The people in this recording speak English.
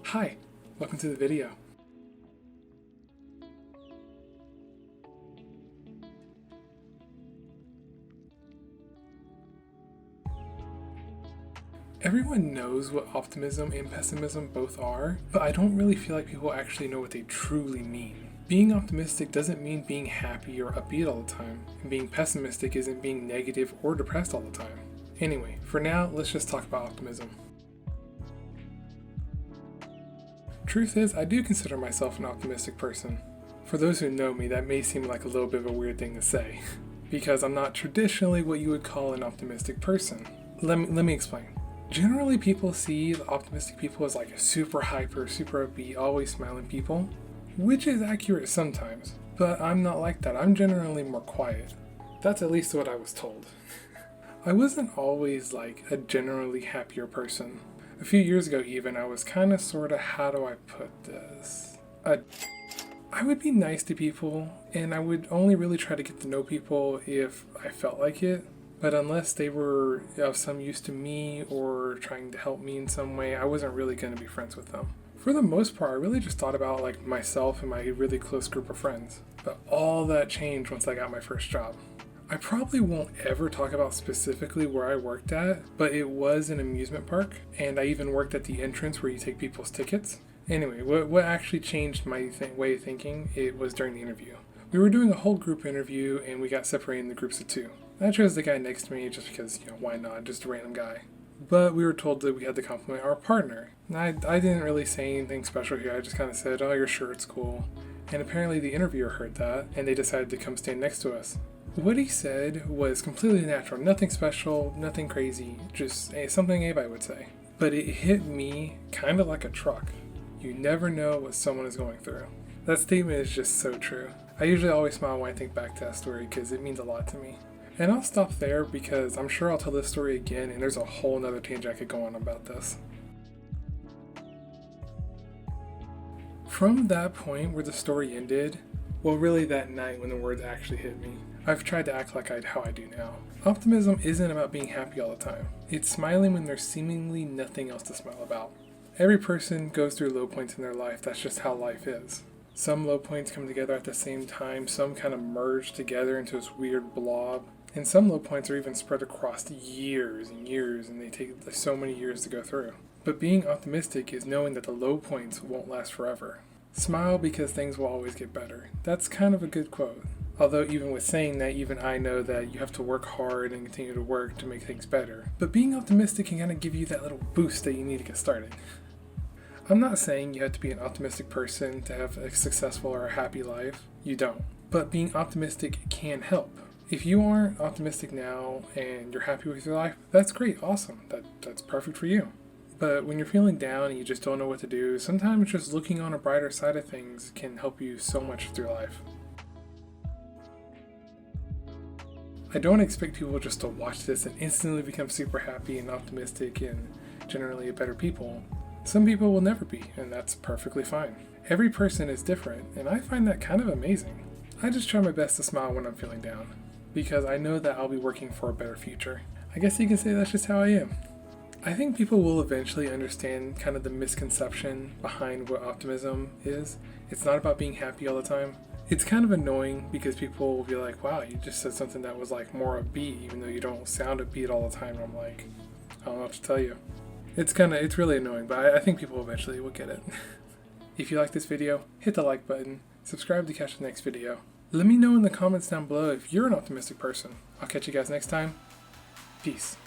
Hi, welcome to the video. Everyone knows what optimism and pessimism both are, but I don't really feel like people actually know what they truly mean. Being optimistic doesn't mean being happy or upbeat all the time, and being pessimistic isn't being negative or depressed all the time. Anyway, for now, let's just talk about optimism. Truth is, I do consider myself an optimistic person. For those who know me, that may seem like a little bit of a weird thing to say, because I'm not traditionally what you would call an optimistic person. Let me explain. Generally, people see the optimistic people as like super hyper, super upbeat, always smiling people, which is accurate sometimes, but I'm not like that. I'm generally more quiet. That's at least what I was told. I wasn't always like a generally happier person. A few years ago even, I was kind of sorta, how do I put this? I would be nice to people, and I would only really try to get to know people if I felt like it. But unless they were of some use to me or trying to help me in some way, I wasn't really going to be friends with them. For the most part, I really just thought about like myself and my really close group of friends. But all that changed once I got my first job. I probably won't ever talk about specifically where I worked at, but it was an amusement park, and I even worked at the entrance where you take people's tickets. Anyway, what actually changed my way of thinking, it was during the interview. We were doing a whole group interview, and we got separated into groups of two. I chose the guy next to me just because, why not? Just a random guy. But we were told that we had to compliment our partner. I didn't really say anything special here. I just kind of said, oh, your shirt's cool. And apparently the interviewer heard that, and they decided to come stand next to us. What he said was completely natural. Nothing special, nothing crazy. Just something anybody would say. But it hit me kind of like a truck. You never know what someone is going through. That statement is just so true. I usually always smile when I think back to that story because it means a lot to me. And I'll stop there because I'm sure I'll tell this story again and there's a whole nother tangent I could go on about this. From that point where the story ended, well really that night when the words actually hit me, I've tried to act like how I do now. Optimism isn't about being happy all the time. It's smiling when there's seemingly nothing else to smile about. Every person goes through low points in their life, that's just how life is. Some low points come together at the same time, some kind of merge together into this weird blob. And some low points are even spread across years and years, and they take so many years to go through. But being optimistic is knowing that the low points won't last forever. Smile because things will always get better. That's kind of a good quote. Although even with saying that, even I know that you have to work hard and continue to work to make things better. But being optimistic can kind of give you that little boost that you need to get started. I'm not saying you have to be an optimistic person to have a successful or a happy life. You don't. But being optimistic can help. If you aren't optimistic now and you're happy with your life, that's great, awesome. That's perfect for you. But when you're feeling down and you just don't know what to do, sometimes just looking on a brighter side of things can help you so much with your life. I don't expect people just to watch this and instantly become super happy and optimistic and generally better people. Some people will never be, and that's perfectly fine. Every person is different, and I find that kind of amazing. I just try my best to smile when I'm feeling down, because I know that I'll be working for a better future. I guess you can say that's just how I am. I think people will eventually understand kind of the misconception behind what optimism is. It's not about being happy all the time. It's kind of annoying because people will be like, wow, you just said something that was like more upbeat, even though you don't sound upbeat all the time. And I'm like, I don't know what to tell you. It's really annoying, but I think people eventually will get it. If you like this video, hit the like button, subscribe to catch the next video. Let me know in the comments down below if you're an optimistic person. I'll catch you guys next time. Peace.